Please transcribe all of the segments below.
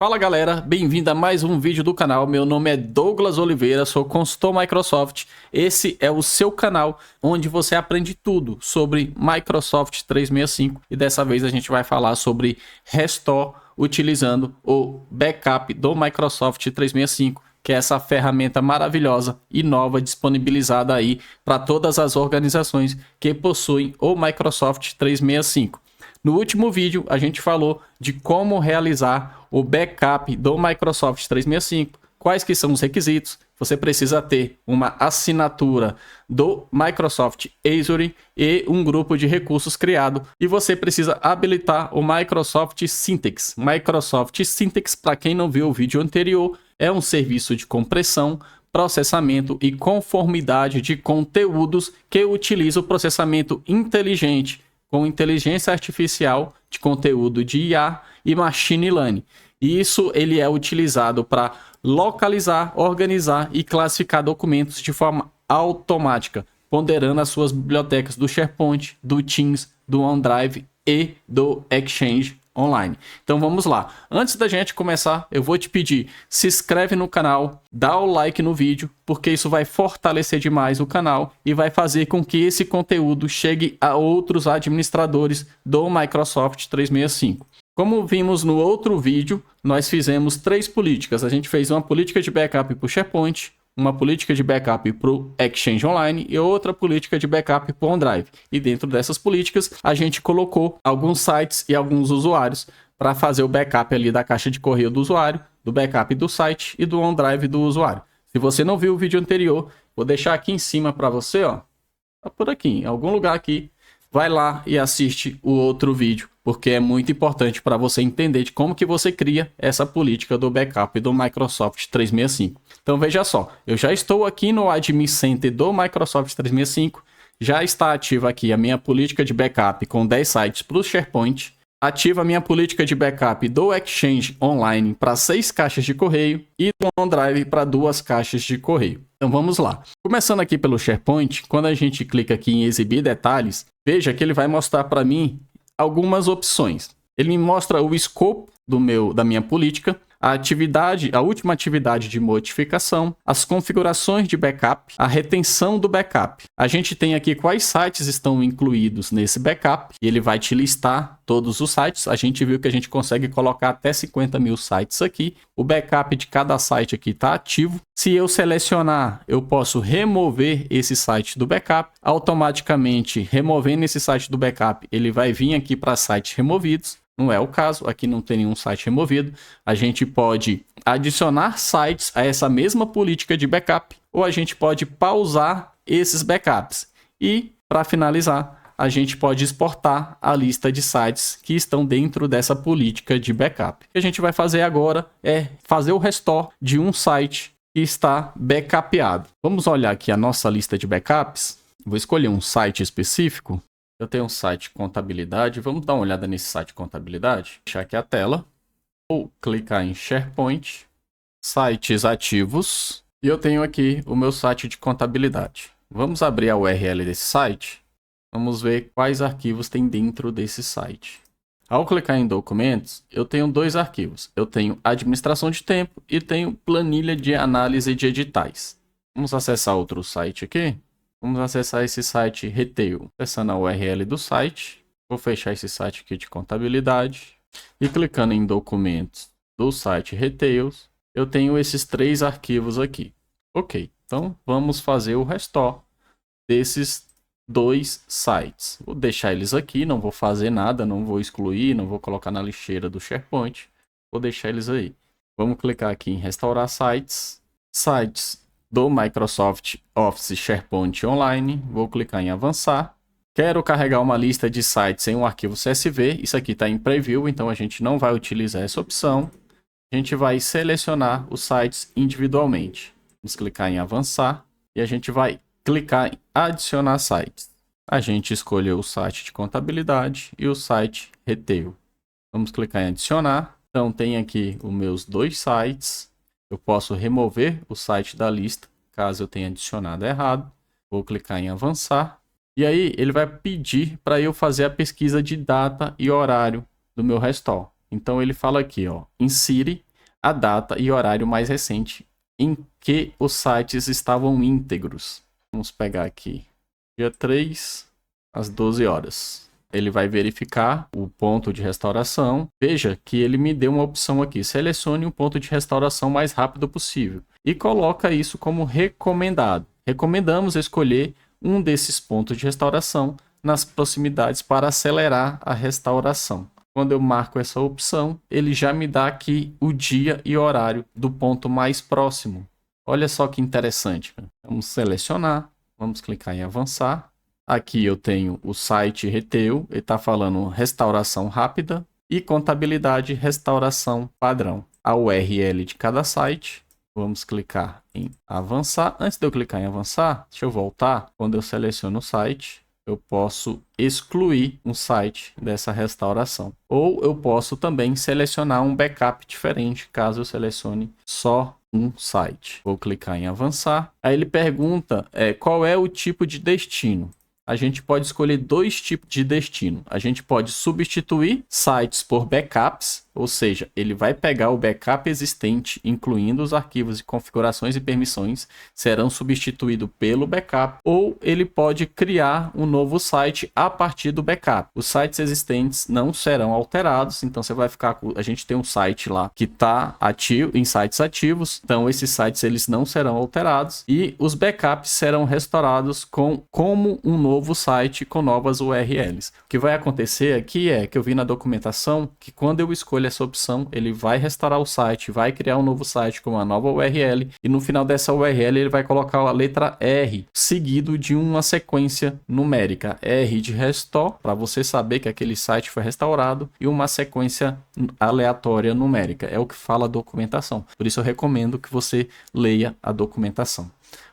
Fala galera, bem-vindo a mais um vídeo do canal. Meu nome é Douglas Oliveira, sou consultor Microsoft. Esse é o seu canal onde você aprende tudo sobre Microsoft 365 e dessa vez a gente vai falar sobre Restore utilizando o backup do Microsoft 365, que é essa ferramenta maravilhosa e nova disponibilizada aí para todas as organizações que possuem o Microsoft 365. No último vídeo, a gente falou de como realizar o backup do Microsoft 365, quais que são os requisitos. Você precisa ter uma assinatura do Microsoft Azure e um grupo de recursos criado. E você precisa habilitar o Microsoft Syntex. Microsoft Syntex, para quem não viu o vídeo anterior, é um serviço de compressão, processamento e conformidade de conteúdos que utiliza o processamento inteligente com inteligência artificial de conteúdo de IA e machine learning. E isso ele é utilizado para localizar, organizar e classificar documentos de forma automática, ponderando as suas bibliotecas do SharePoint, do Teams, do OneDrive e do Exchange Online. Então vamos lá. Antes da gente começar, eu vou te pedir, se inscreve no canal, dá o like no vídeo, porque isso vai fortalecer demais o canal e vai fazer com que esse conteúdo chegue a outros administradores do Microsoft 365. Como vimos no outro vídeo, nós fizemos 3 políticas. A gente fez uma política de backup para o SharePoint, uma política de backup para o Exchange Online e outra política de backup para o OneDrive. E dentro dessas políticas, a gente colocou alguns sites e alguns usuários para fazer o backup ali da caixa de correio do usuário, do backup do site e do OneDrive do usuário. Se você não viu o vídeo anterior, vou deixar aqui em cima para você, ó. Tá por aqui, em algum lugar aqui. Vai lá e assiste o outro vídeo, porque é muito importante para você entender de como que você cria essa política do backup do Microsoft 365. Então veja só, eu já estou aqui no Admin Center do Microsoft 365, já está ativa aqui a minha política de backup com 10 sites para o SharePoint, ativa a minha política de backup do Exchange Online para 6 caixas de correio e do OneDrive para 2 caixas de correio. Então vamos lá. Começando aqui pelo SharePoint, quando a gente clica aqui em exibir detalhes, veja que ele vai mostrar para mim algumas opções. Ele me mostra o escopo da minha política, a última atividade de modificação, as configurações de backup, a retenção do backup. A gente tem aqui quais sites estão incluídos nesse backup e ele vai te listar todos os sites. A gente viu que a gente consegue colocar até 50 mil sites aqui. O backup de cada site aqui está ativo. Se eu selecionar, eu posso remover esse site do backup. Automaticamente, removendo esse site do backup, ele vai vir aqui para sites removidos. Não é o caso, aqui não tem nenhum site removido. A gente pode adicionar sites a essa mesma política de backup ou a gente pode pausar esses backups. E, para finalizar, a gente pode exportar a lista de sites que estão dentro dessa política de backup. O que a gente vai fazer agora é fazer o restore de um site que está backupeado. Vamos olhar aqui a nossa lista de backups. Vou escolher um site específico. Eu tenho um site contabilidade, vamos dar uma olhada nesse site contabilidade. Vou deixar aqui a tela, vou clicar em SharePoint, sites ativos, e eu tenho aqui o meu site de contabilidade. Vamos abrir a URL desse site, vamos ver quais arquivos tem dentro desse site. Ao clicar em documentos, eu tenho 2 arquivos. Eu tenho administração de tempo e tenho planilha de análise de editais. Vamos acessar outro site aqui. Vamos acessar esse site Retail. Acessando a URL do site. Vou fechar esse site aqui de contabilidade. E clicando em documentos do site Retails, eu tenho esses 3 arquivos aqui. Ok, então vamos fazer o restore desses 2 sites. Vou deixar eles aqui, não vou fazer nada, não vou excluir, não vou colocar na lixeira do SharePoint. Vou deixar eles aí. Vamos clicar aqui em restaurar sites. Sites do Microsoft Office SharePoint Online, vou clicar em avançar. Quero carregar uma lista de sites em um arquivo CSV, isso aqui está em preview, então a gente não vai utilizar essa opção. A gente vai selecionar os sites individualmente. Vamos clicar em avançar e a gente vai clicar em adicionar sites. A gente escolheu o site de contabilidade e o site Retail. Vamos clicar em adicionar. Então tem aqui os meus 2 sites. Eu posso remover o site da lista, caso eu tenha adicionado errado. Vou clicar em avançar. E aí ele vai pedir para eu fazer a pesquisa de data e horário do meu restore. Então ele fala aqui, ó, insire a data e horário mais recente em que os sites estavam íntegros. Vamos pegar aqui, dia 3, às 12 horas. Ele vai verificar o ponto de restauração. Veja que ele me deu uma opção aqui. Selecione um ponto de restauração mais rápido possível. E coloca isso como recomendado. Recomendamos escolher um desses pontos de restauração nas proximidades para acelerar a restauração. Quando eu marco essa opção, ele já me dá aqui o dia e horário do ponto mais próximo. Olha só que interessante. Vamos selecionar, vamos clicar em avançar. Aqui eu tenho o site Reteu, ele está falando restauração rápida e contabilidade restauração padrão. A URL de cada site, vamos clicar em avançar. Antes de eu clicar em avançar, deixa eu voltar. Quando eu seleciono o site, eu posso excluir um site dessa restauração. Ou eu posso também selecionar um backup diferente, caso eu selecione só um site. Vou clicar em avançar. Aí ele pergunta qual é o tipo de destino. A gente pode escolher dois tipos de destino. A gente pode substituir sites por backups, ou seja, ele vai pegar o backup existente, incluindo os arquivos e configurações e permissões, serão substituídos pelo backup, ou ele pode criar um novo site a partir do backup. Os sites existentes não serão alterados, então você vai ficar com... A gente tem um site lá que está ativo, em sites ativos, então esses sites eles não serão alterados e os backups serão restaurados como um novo site com novas URLs. O que vai acontecer aqui é que eu vi na documentação que quando eu escolho essa opção, ele vai restaurar o site, vai criar um novo site com uma nova URL e no final dessa URL ele vai colocar a letra R seguido de uma sequência numérica, R de restore, para você saber que aquele site foi restaurado, e uma sequência aleatória numérica. É o que fala a documentação. Por isso eu recomendo que você leia a documentação.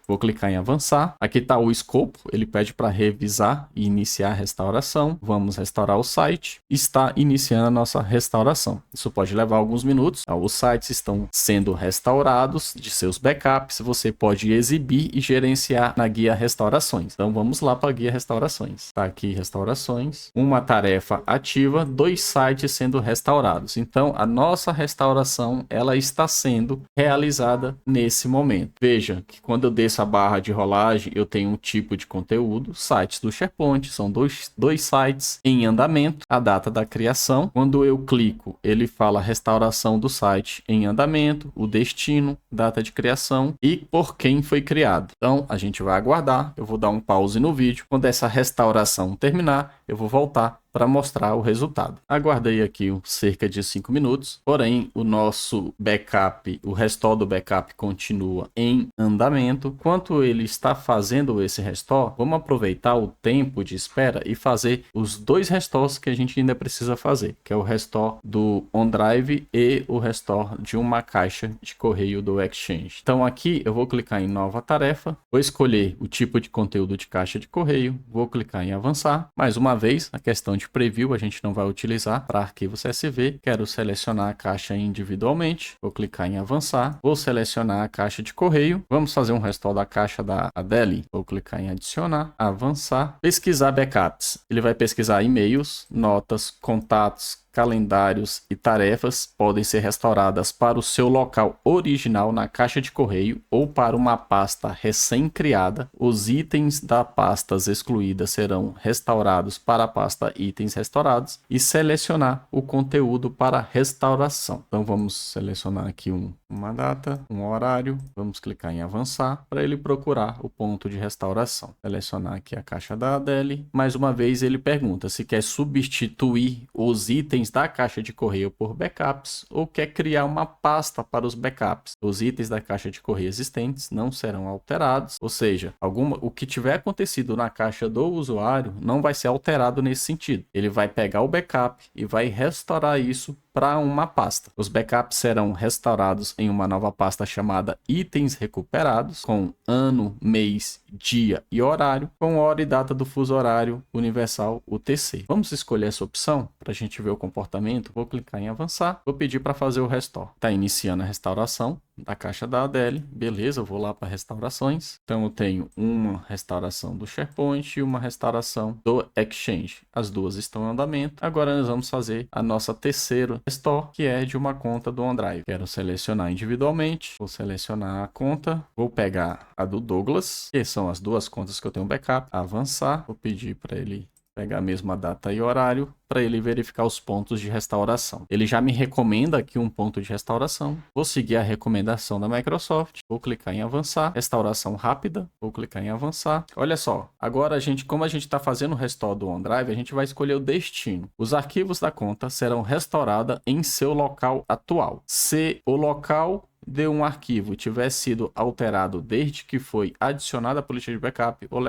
Vou clicar em avançar. Aqui está o escopo. Ele pede para revisar e iniciar a restauração. Vamos restaurar o site. Está iniciando a nossa restauração. Isso pode levar alguns minutos. Os sites estão sendo restaurados de seus backups. Você pode exibir e gerenciar na guia restaurações. Então vamos lá para a guia restaurações. Está aqui restaurações. Uma tarefa ativa. 2 sites sendo restaurados. Então a nossa restauração ela está sendo realizada nesse momento. Veja que quando eu desço a barra de rolagem, eu tenho um tipo de conteúdo, sites do SharePoint, são dois sites em andamento, a data da criação. Quando eu clico, ele fala restauração do site em andamento, o destino, data de criação e por quem foi criado. Então, a gente vai aguardar, eu vou dar um pause no vídeo. Quando essa restauração terminar, eu vou voltar para mostrar o resultado. Aguardei aqui cerca de 5 minutos, porém o nosso backup, o restore do backup continua em andamento. Enquanto ele está fazendo esse restore, vamos aproveitar o tempo de espera e fazer os 2 restores que a gente ainda precisa fazer, que é o restore do OneDrive e o restore de uma caixa de correio do Exchange. Então aqui eu vou clicar em nova tarefa, vou escolher o tipo de conteúdo de caixa de correio, vou clicar em avançar. Mais uma vez, a questão de preview a gente não vai utilizar para arquivos CSV. Quero selecionar a caixa individualmente, vou clicar em avançar, vou selecionar a caixa de correio, vamos fazer um restore da caixa da Adele, vou clicar em adicionar, avançar, pesquisar backups. Ele vai pesquisar e-mails, notas, contatos, calendários e tarefas podem ser restauradas para o seu local original na caixa de correio ou para uma pasta recém-criada. Os itens da pastas excluídas serão restaurados para a pasta itens restaurados e selecionar o conteúdo para restauração. Então vamos selecionar aqui uma data, um horário, vamos clicar em avançar para ele procurar o ponto de restauração. Selecionar aqui a caixa da Adele. Mais uma vez ele pergunta se quer substituir os itens da caixa de correio por backups ou quer criar uma pasta para os backups. Os itens da caixa de correio existentes não serão alterados, ou seja, o que tiver acontecido na caixa do usuário não vai ser alterado nesse sentido. Ele vai pegar o backup e vai restaurar isso para uma pasta. Os backups serão restaurados em uma nova pasta chamada itens recuperados, com ano, mês, dia e horário, com hora e data do fuso horário universal UTC. Vamos escolher essa opção para a gente ver o comportamento. Vou clicar em avançar, vou pedir para fazer o restore. Está iniciando a restauração. da caixa da Adele. Beleza, eu vou lá para restaurações. Então eu tenho uma restauração do SharePoint e uma restauração do Exchange. As duas estão em andamento. Agora nós vamos fazer a nossa terceira restore, que é de uma conta do OneDrive. Quero selecionar individualmente. Vou selecionar a conta. Vou pegar a do Douglas, que são as duas contas que eu tenho backup. Avançar. Vou pedir para ele pegar a mesma data e horário para ele verificar os pontos de restauração. Ele já me recomenda aqui um ponto de restauração. Vou seguir a recomendação da Microsoft. Vou clicar em avançar. Restauração rápida. Vou clicar em avançar. Olha só, agora como a gente está fazendo o restore do OneDrive, a gente vai escolher o destino. Os arquivos da conta serão restaurados em seu local atual. Se o local de um arquivo tiver sido alterado desde que foi adicionada a política de backup, o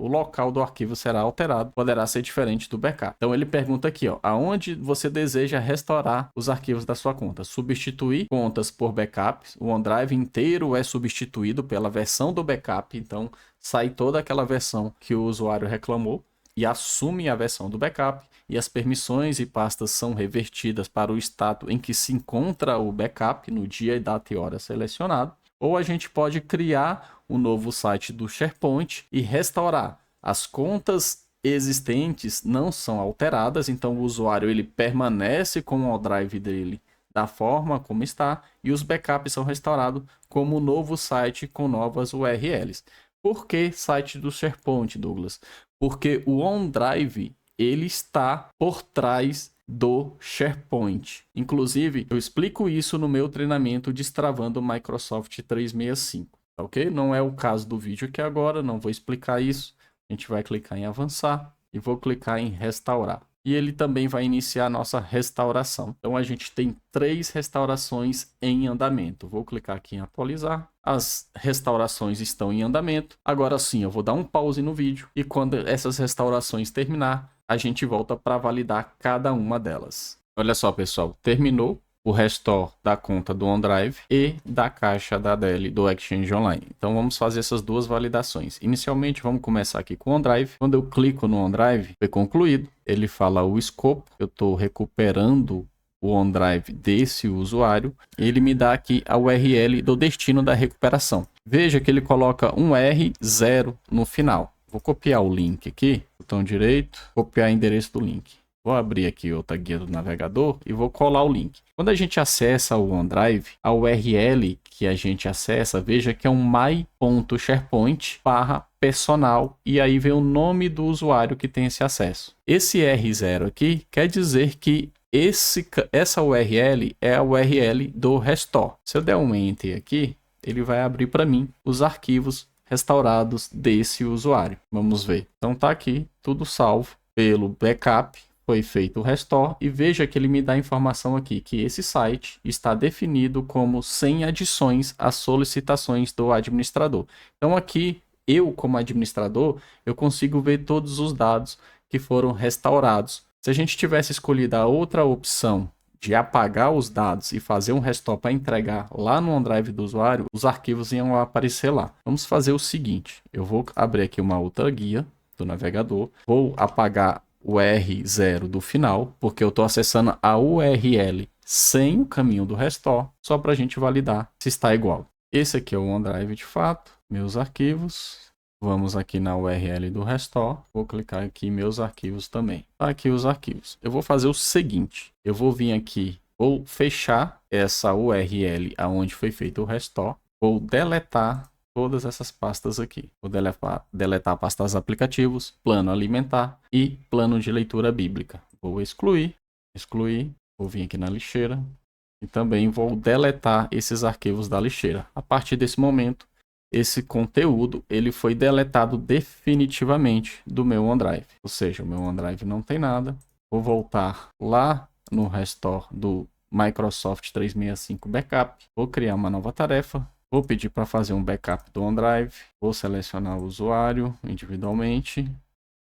local do arquivo será alterado, poderá ser diferente do backup. Então ele pergunta aqui, ó, aonde você deseja restaurar os arquivos da sua conta? Substituir contas por backups. O OneDrive inteiro é substituído pela versão do backup, então sai toda aquela versão que o usuário reclamou e assume a versão do backup, e as permissões e pastas são revertidas para o estado em que se encontra o backup no dia, data e hora selecionado. Ou a gente pode criar um novo site do SharePoint e restaurar. As contas existentes não são alteradas, então o usuário ele permanece com o OneDrive dele da forma como está, e os backups são restaurados como um novo site com novas URLs. Por que site do SharePoint, Douglas? Porque o OneDrive ele está por trás do SharePoint. Inclusive, eu explico isso no meu treinamento Destravando Microsoft 365, ok? Não é o caso do vídeo aqui agora, não vou explicar isso. A gente vai clicar em avançar e vou clicar em restaurar. E ele também vai iniciar a nossa restauração. Então a gente tem 3 restaurações em andamento. Vou clicar aqui em atualizar. As restaurações estão em andamento. Agora sim, eu vou dar um pause no vídeo e quando essas restaurações terminar, a gente volta para validar cada uma delas. Olha só, pessoal, terminou o restore da conta do OneDrive e da caixa da Adele do Exchange Online. Então vamos fazer essas duas validações. Inicialmente vamos começar aqui com o OneDrive. Quando eu clico no OneDrive, foi concluído. Ele fala o escopo. Eu estou recuperando o OneDrive desse usuário. Ele me dá aqui a URL do destino da recuperação. Veja que ele coloca um R0 no final. Vou copiar o link aqui, botão direito, copiar o endereço do link. Vou abrir aqui outra guia do navegador e vou colar o link. Quando a gente acessa o OneDrive, a URL que a gente acessa, veja que é um my.sharepoint/personal e aí vem o nome do usuário que tem esse acesso. Esse R0 aqui quer dizer que essa URL é a URL do restore. Se eu der um enter aqui, ele vai abrir para mim os arquivos restaurados desse usuário. Vamos ver. Então tá aqui tudo salvo pelo backup. Foi feito o restore e veja que ele me dá a informação aqui que esse site está definido como sem adições às solicitações do administrador. Então aqui eu como administrador eu consigo ver todos os dados que foram restaurados. Se a gente tivesse escolhido a outra opção de apagar os dados e fazer um restore para entregar lá no OneDrive do usuário, os arquivos iam aparecer lá. Vamos fazer o seguinte, eu vou abrir aqui uma outra guia do navegador, vou apagar o R0 do final, porque eu estou acessando a URL sem o caminho do restore, só para a gente validar se está igual. Esse aqui é o OneDrive de fato, meus arquivos. Vamos aqui na URL do restore, vou clicar aqui em meus arquivos também. Tá aqui os arquivos. Eu vou fazer o seguinte, eu vou vir aqui, vou fechar essa URL aonde foi feito o restore, vou deletar todas essas pastas aqui. Vou deletar a pasta dos aplicativos, plano alimentar e plano de leitura bíblica. Vou excluir, vou vir aqui na lixeira e também vou deletar esses arquivos da lixeira. A partir desse momento, esse conteúdo ele foi deletado definitivamente do meu OneDrive. Ou seja, o meu OneDrive não tem nada. Vou voltar lá no restore do Microsoft 365 Backup. Vou criar uma nova tarefa. Vou pedir para fazer um backup do OneDrive. Vou selecionar o usuário individualmente.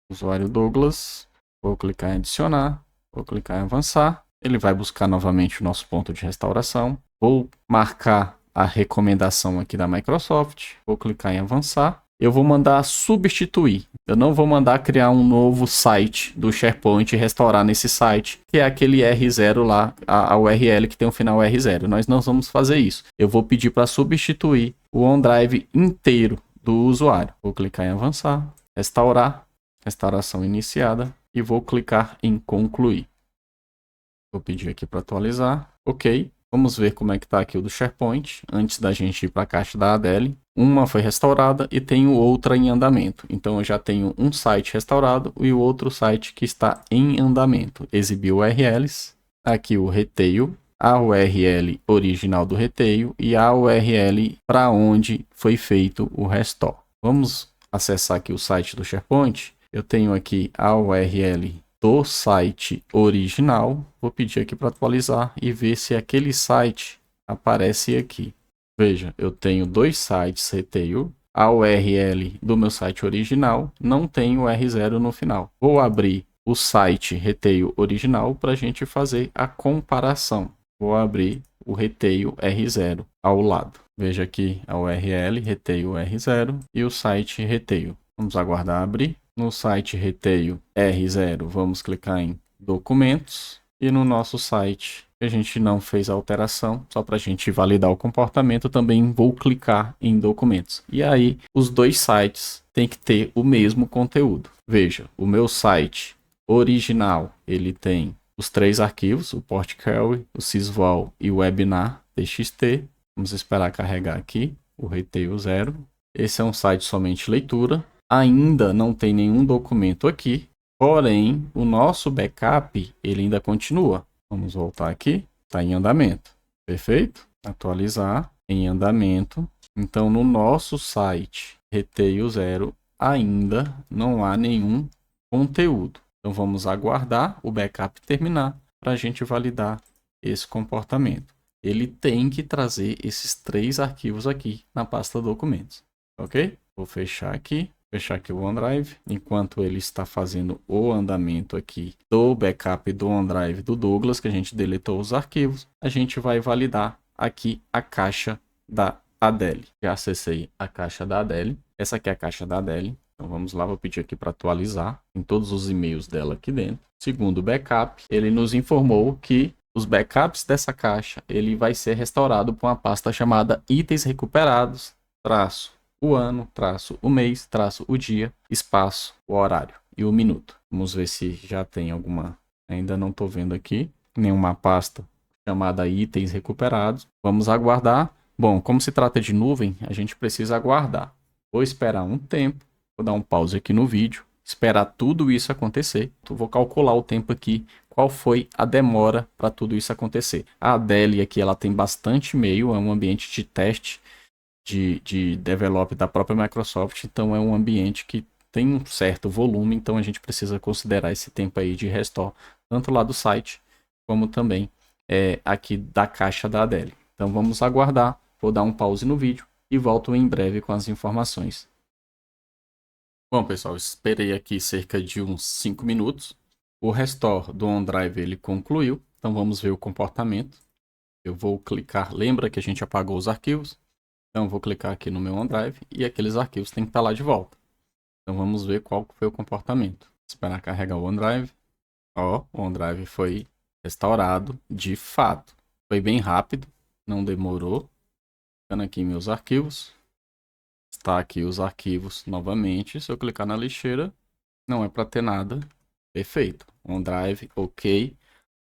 Usuário Douglas. Vou clicar em adicionar. Vou clicar em avançar. Ele vai buscar novamente o nosso ponto de restauração. Vou marcar a recomendação aqui da Microsoft. Vou clicar em avançar. eu vou mandar substituir. Eu não vou mandar criar um novo site do SharePoint e restaurar nesse site, que é aquele R0 lá, a URL que tem o final R0. Nós não vamos fazer isso. Eu vou pedir para substituir o OneDrive inteiro do usuário. Vou clicar em avançar, restaurar, restauração iniciada e vou clicar em concluir. Vou pedir aqui para atualizar. Ok. Vamos ver como é que está aqui o do SharePoint, antes da gente ir para a caixa da Adele. Uma foi restaurada e tenho outra em andamento. Então eu já tenho um site restaurado e o outro site que está em andamento. Exibir URLs, aqui o Retail, a URL original do Retail e a URL para onde foi feito o restore. Vamos acessar aqui o site do SharePoint. Eu tenho aqui a URL do site original. Vou pedir aqui para atualizar e ver se aquele site aparece aqui. Veja, eu tenho dois sites Retail. A URL do meu site original não tem o R0 no final. Vou abrir o site Retail original para a gente fazer a comparação. Vou abrir o Retail R0 ao lado. Veja aqui a URL Retail R0 e o site Retail. Vamos aguardar abrir. No site Retail R0, vamos clicar em Documentos. E no nosso site, a gente não fez a alteração, só para a gente validar o comportamento, também vou clicar em Documentos. E aí, os dois sites têm que ter o mesmo conteúdo. Veja, o meu site original, ele tem os três arquivos, o Port Query, o Sysvol e o Webinar TXT. Vamos esperar carregar aqui o Retail 0. Esse é um site somente leitura. Ainda não tem nenhum documento aqui, porém o nosso backup ele ainda continua. Vamos voltar aqui, está em andamento, perfeito? Atualizar, em andamento. Então no nosso site Retail 0 ainda não há nenhum conteúdo. Então vamos aguardar o backup terminar para a gente validar esse comportamento. Ele tem que trazer esses três arquivos aqui na pasta documentos, ok? Vou fechar aqui o OneDrive, enquanto ele está fazendo o andamento aqui do backup do OneDrive do Douglas, que a gente deletou os arquivos, a gente vai validar aqui a caixa da Adele. Já acessei a caixa da Adele, essa aqui é a caixa da Adele, então vamos lá, vou pedir aqui para atualizar, em todos os e-mails dela aqui dentro. Segundo o backup, ele nos informou que os backups dessa caixa, ele vai ser restaurado por uma pasta chamada itens recuperados, o ano, o mês, o dia, espaço, o horário e o minuto. Vamos ver se já tem alguma. Ainda não estou vendo aqui nenhuma pasta chamada itens recuperados. Vamos aguardar. Bom, como se trata de nuvem, a gente precisa aguardar. Vou esperar um tempo. Vou dar um pause aqui no vídeo. Esperar tudo isso acontecer. Vou calcular o tempo aqui. Qual foi a demora para tudo isso acontecer? A Adele aqui ela tem bastante e-mail. É um ambiente de teste de develop da própria Microsoft, então é um ambiente que tem um certo volume, então a gente precisa considerar esse tempo aí de restore, tanto lá do site, como também aqui da caixa da Adele. Então vamos aguardar, vou dar um pause no vídeo e volto em breve com as informações. Bom pessoal, esperei aqui cerca de uns 5 minutos, o restore do OneDrive ele concluiu, então vamos ver o comportamento. Eu vou clicar, lembra que a gente apagou os arquivos? Então, vou clicar aqui no meu OneDrive e aqueles arquivos têm que estar lá de volta. Então, vamos ver qual foi o comportamento. Esperar carregar o OneDrive. Ó, o OneDrive foi restaurado de fato. Foi bem rápido, não demorou. Ficando aqui em meus arquivos. Está aqui os arquivos novamente. Se eu clicar na lixeira, não é para ter nada. Perfeito. OneDrive, ok.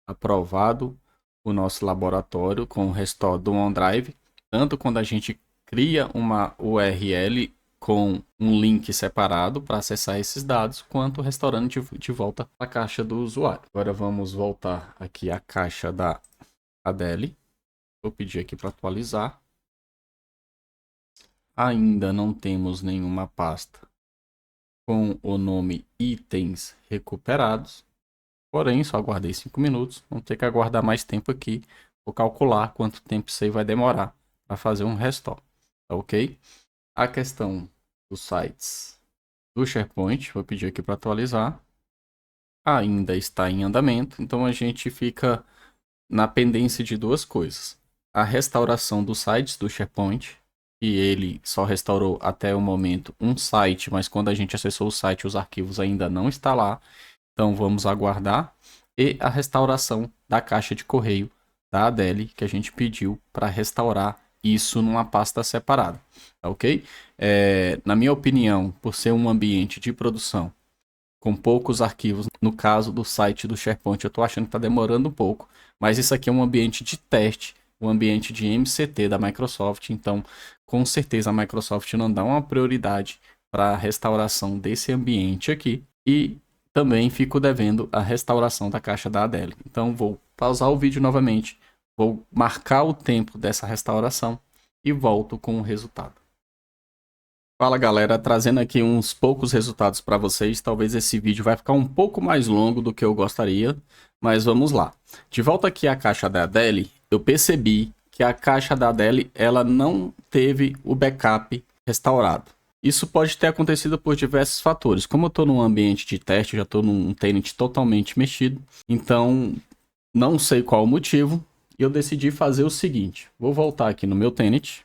Aprovado o nosso laboratório com o restore do OneDrive. Tanto quando a gente cria uma URL com um link separado para acessar esses dados, quanto restaurando de volta a caixa do usuário. Agora vamos voltar aqui à caixa da Adele. Vou pedir aqui para atualizar. Ainda não temos nenhuma pasta com o nome itens recuperados. Porém, só aguardei 5 minutos. Vamos ter que aguardar mais tempo aqui. Vou calcular quanto tempo isso aí vai demorar para fazer um restore. Ok? A questão dos sites do SharePoint, vou pedir aqui para atualizar, ainda está em andamento, então a gente fica na pendência de duas coisas. A restauração dos sites do SharePoint, e ele só restaurou até o momento um site, mas quando a gente acessou o site, os arquivos ainda não estão lá. Então vamos aguardar. E a restauração da caixa de correio da Adele, que a gente pediu para restaurar isso numa pasta separada, tá ok? Na minha opinião, por ser um ambiente de produção com poucos arquivos, no caso do site do SharePoint, eu estou achando que está demorando um pouco, mas isso aqui é um ambiente de teste, um ambiente de MCT da Microsoft, então com certeza a Microsoft não dá uma prioridade para a restauração desse ambiente aqui, e também fico devendo a restauração da caixa da Adele. Então vou pausar o vídeo novamente, vou marcar o tempo dessa restauração e volto com o resultado. Fala galera, trazendo aqui uns poucos resultados para vocês. Talvez esse vídeo vai ficar um pouco mais longo do que eu gostaria, mas vamos lá. De volta aqui à caixa da Adele, eu percebi que a caixa da Adele ela não teve o backup restaurado. Isso pode ter acontecido por diversos fatores. Como eu estou num ambiente de teste, já estou num tenant totalmente mexido, então não sei qual o motivo, e eu decidi fazer o seguinte. Vou voltar aqui no meu tenant.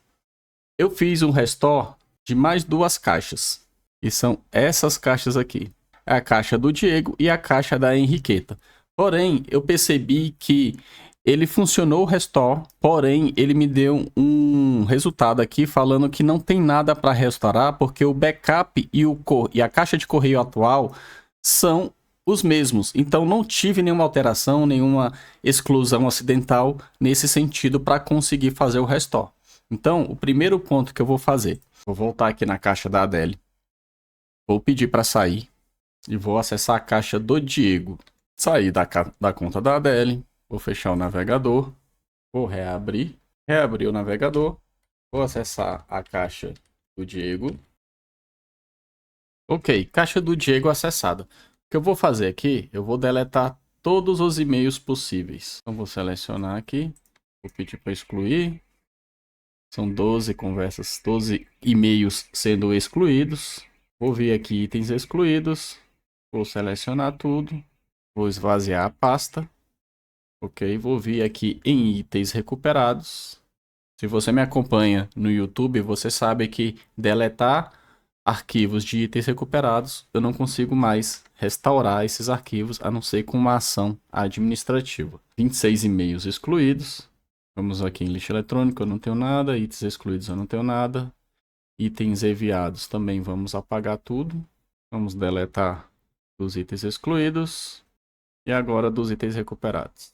Eu fiz um restore de mais duas caixas, e são essas caixas aqui. É a caixa do Diego e a caixa da Henriqueta. Porém, eu percebi que ele funcionou o restore, porém ele me deu um resultado aqui falando que não tem nada para restaurar, porque o backup e a caixa de correio atual são os mesmos. Então não tive nenhuma alteração, nenhuma exclusão acidental nesse sentido para conseguir fazer o restore. Então, o primeiro ponto que eu vou fazer, vou voltar aqui na caixa da Adele, vou pedir para sair e vou acessar a caixa do Diego. Sair da conta da Adele, vou fechar o navegador, vou reabrir o navegador, vou acessar a caixa do Diego. Ok, caixa do Diego acessada. O que eu vou fazer aqui, eu vou deletar todos os e-mails possíveis. Então vou selecionar aqui, vou pedir para excluir. São 12 conversas, 12 e-mails sendo excluídos. Vou vir aqui itens excluídos. Vou selecionar tudo. Vou esvaziar a pasta. Ok, vou vir aqui em itens recuperados. Se você me acompanha no YouTube, você sabe que deletar arquivos de itens recuperados, eu não consigo mais restaurar esses arquivos, a não ser com uma ação administrativa. 26 e-mails excluídos. Vamos aqui em lixo eletrônico, eu não tenho nada. Itens excluídos, eu não tenho nada. Itens enviados, também vamos apagar tudo. Vamos deletar dos itens excluídos. E agora dos itens recuperados.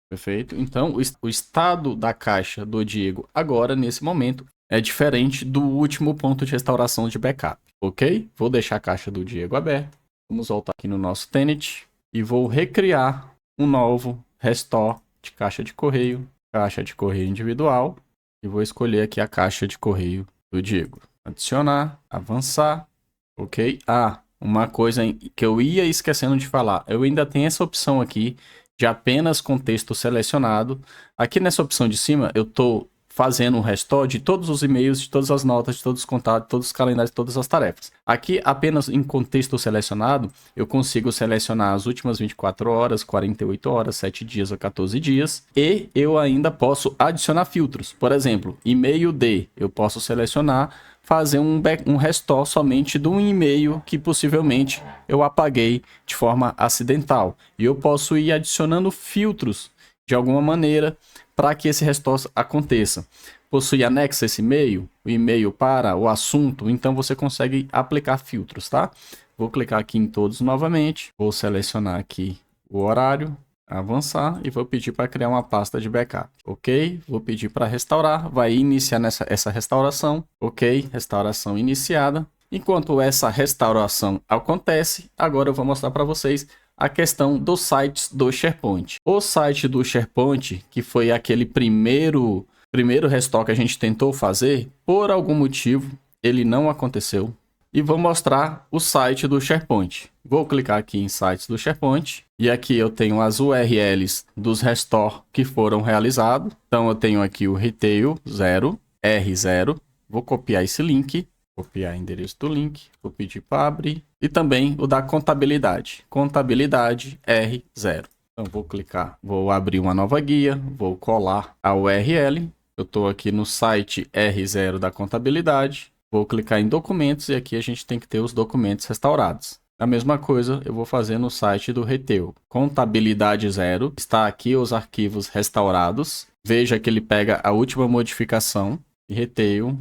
Perfeito? Então, o estado da caixa do Diego agora, nesse momento, é diferente do último ponto de restauração de backup. Ok? Vou deixar a caixa do Diego aberta. Vamos voltar aqui no nosso tenant. E vou recriar um novo restore de caixa de correio individual, e vou escolher aqui a caixa de correio do Diego. Adicionar, avançar, ok? Uma coisa que eu ia esquecendo de falar, eu ainda tenho essa opção aqui de apenas com texto selecionado. Aqui nessa opção de cima, eu estou fazendo um restore de todos os e-mails, de todas as notas, de todos os contatos, de todos os calendários, de todas as tarefas. Aqui, apenas em contexto selecionado, eu consigo selecionar as últimas 24 horas, 48 horas, 7 dias ou 14 dias. E eu ainda posso adicionar filtros. Por exemplo, e-mail D, eu posso selecionar, fazer um restore somente de um e-mail que possivelmente eu apaguei de forma acidental. E eu posso ir adicionando filtros de alguma maneira para que esse restore aconteça. Possui anexo esse e-mail, o e-mail para o assunto, então você consegue aplicar filtros, tá? Vou clicar aqui em todos novamente, vou selecionar aqui o horário, avançar e vou pedir para criar uma pasta de backup, ok? Vou pedir para restaurar, vai iniciar essa restauração, ok? Restauração iniciada. Enquanto essa restauração acontece, agora eu vou mostrar para vocês a questão dos sites do SharePoint. O site do SharePoint, que foi aquele primeiro restore que a gente tentou fazer, por algum motivo ele não aconteceu. E vou mostrar o site do SharePoint. Vou clicar aqui em sites do SharePoint. E aqui eu tenho as URLs dos restore que foram realizados. Então eu tenho aqui o retail 0, R0. Vou copiar esse link. Copiar o endereço do link, vou pedir para abrir. E também o da contabilidade. Contabilidade R0. Então vou clicar, vou abrir uma nova guia, vou colar a URL. eu estou aqui no site R0 da contabilidade, vou clicar em documentos e aqui a gente tem que ter os documentos restaurados. A mesma coisa eu vou fazer no site do Reteu. Contabilidade 0, está aqui os arquivos restaurados. Veja que ele pega a última modificação. Reteu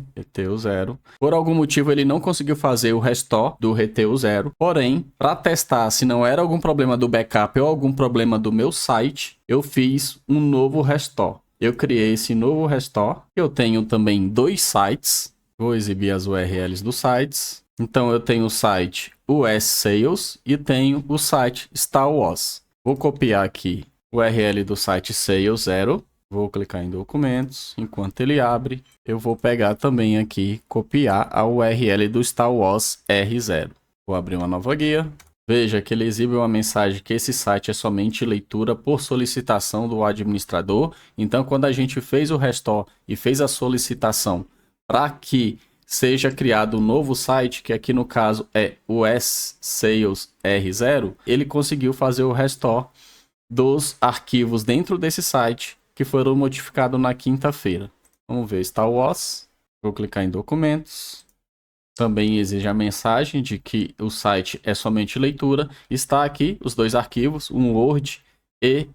0. Por algum motivo ele não conseguiu fazer o restore do Reteu 0. Porém, para testar se não era algum problema do backup ou algum problema do meu site, eu fiz um novo restore. Eu criei esse novo restore. Eu tenho também 2 sites. Vou exibir as URLs dos sites. Então eu tenho o site US Sales e tenho o site Star Wars. Vou copiar aqui o URL do site Sales 0. Vou clicar em documentos. Enquanto ele abre, eu vou pegar também aqui, copiar a URL do Star Wars R0. Vou abrir uma nova guia. Veja que ele exibe uma mensagem que esse site é somente leitura por solicitação do administrador. Então, quando a gente fez o restore e fez a solicitação para que seja criado um novo site, que aqui no caso é o S-Sales R0, ele conseguiu fazer o restore dos arquivos dentro desse site que foram modificados na quinta-feira. Vamos ver Star Wars. Vou clicar em documentos. Também exige a mensagem de que o site é somente leitura. Está aqui os 2 arquivos, um Word e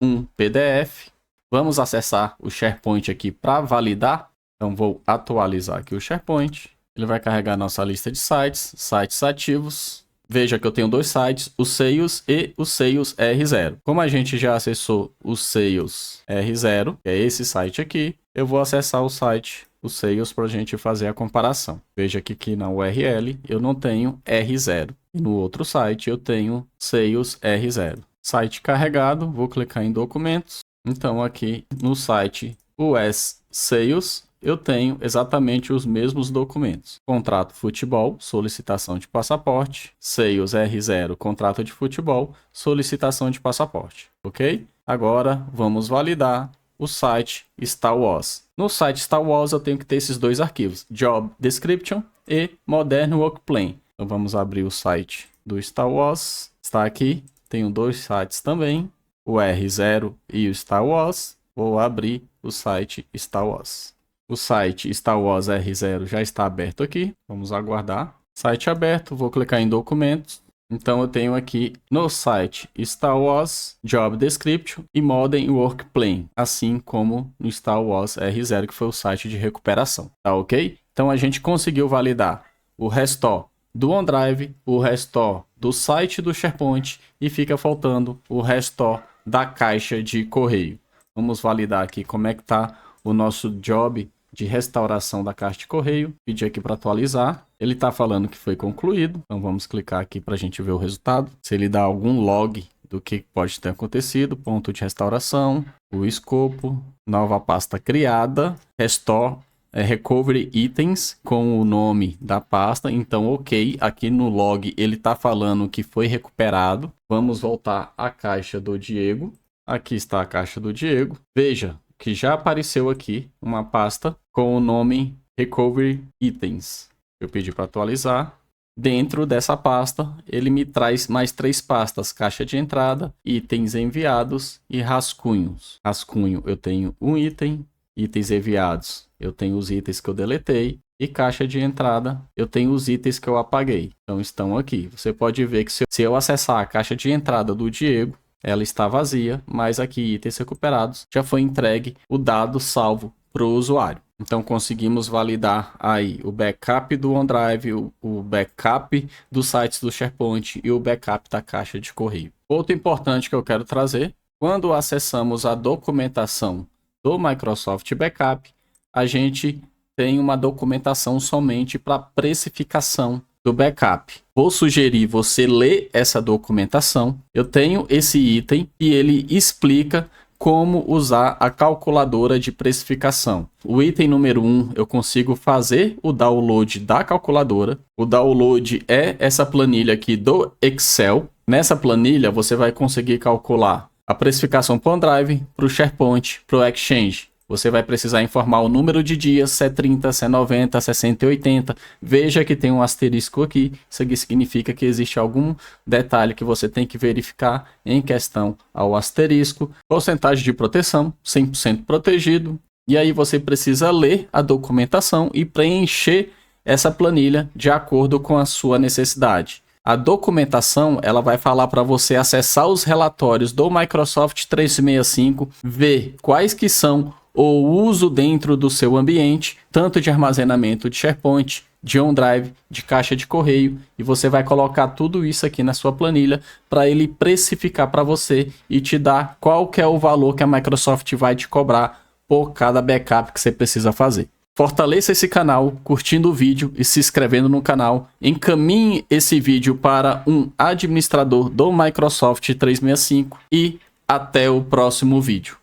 um PDF. Vamos acessar o SharePoint aqui para validar. Então vou atualizar aqui o SharePoint. Ele vai carregar nossa lista de sites, sites ativos. Veja que eu tenho 2 sites, o Sales e o Sales R0. Como a gente já acessou o Sales R0, que é esse site aqui, eu vou acessar o site, o Sales, para a gente fazer a comparação. Veja que na URL eu não tenho R0. E no outro site eu tenho Sales R0. Site carregado, vou clicar em documentos. Então aqui no site US Sales, eu tenho exatamente os mesmos documentos. Contrato futebol, solicitação de passaporte. Sales R0, contrato de futebol, solicitação de passaporte. Ok? Agora vamos validar o site Star Wars. No site Star Wars eu tenho que ter esses 2 arquivos, Job Description e Modern Work Plan. Então vamos abrir o site do Star Wars. Está aqui, tenho 2 sites também, o R0 e o Star Wars. Vou abrir o site Star Wars. O site Star Wars R0 já está aberto aqui. Vamos aguardar. Site aberto, vou clicar em documentos. Então eu tenho aqui no site Star Wars Job Description e Modern Work Plan, assim como no Star Wars R0, que foi o site de recuperação. Tá ok? Então a gente conseguiu validar o restore do OneDrive, o restore do site do SharePoint e fica faltando o restore da caixa de correio. Vamos validar aqui como é que está o nosso job de restauração da caixa de correio. Pedir aqui para atualizar. Ele está falando que foi concluído. Então vamos clicar aqui para a gente ver o resultado. Se ele dá algum log do que pode ter acontecido. Ponto de restauração, o escopo, nova pasta criada, restore, recovery itens com o nome da pasta. Então ok, aqui no log ele está falando que foi recuperado. Vamos voltar à caixa do Diego. Aqui está a caixa do Diego. Veja que já apareceu aqui uma pasta com o nome Recovery Items. Eu pedi para atualizar. Dentro dessa pasta, ele me traz mais 3 pastas: caixa de entrada, itens enviados e rascunhos. Rascunho, eu tenho um item. Itens enviados, eu tenho os itens que eu deletei. E caixa de entrada, eu tenho os itens que eu apaguei. Então estão aqui. Você pode ver que se eu acessar a caixa de entrada do Diego, ela está vazia, mas aqui itens recuperados já foi entregue o dado salvo para o usuário. Então conseguimos validar aí o backup do OneDrive, o backup dos sites do SharePoint e o backup da caixa de correio. Outro importante que eu quero trazer: quando acessamos a documentação do Microsoft Backup, a gente tem uma documentação somente para precificação do backup. Vou sugerir você ler essa documentação. Eu tenho esse item e ele explica como usar a calculadora de precificação. O item número 1, eu consigo fazer o download da calculadora. O download é essa planilha aqui do Excel. Nessa planilha você vai conseguir calcular a precificação para o OneDrive, para o SharePoint, para o Exchange. Você vai precisar informar o número de dias, se é 30, se é 90, 60 e 80. Veja que tem um asterisco aqui. Isso aqui significa que existe algum detalhe que você tem que verificar em questão ao asterisco. Porcentagem de proteção, 100% protegido. E aí você precisa ler a documentação e preencher essa planilha de acordo com a sua necessidade. A documentação, ela vai falar para você acessar os relatórios do Microsoft 365, ver quais que são o uso dentro do seu ambiente, tanto de armazenamento de SharePoint, de OneDrive, de caixa de correio, e você vai colocar tudo isso aqui na sua planilha para ele precificar para você e te dar qual que é o valor que a Microsoft vai te cobrar por cada backup que você precisa fazer. Fortaleça esse canal curtindo o vídeo e se inscrevendo no canal. Encaminhe esse vídeo para um administrador do Microsoft 365 e até o próximo vídeo.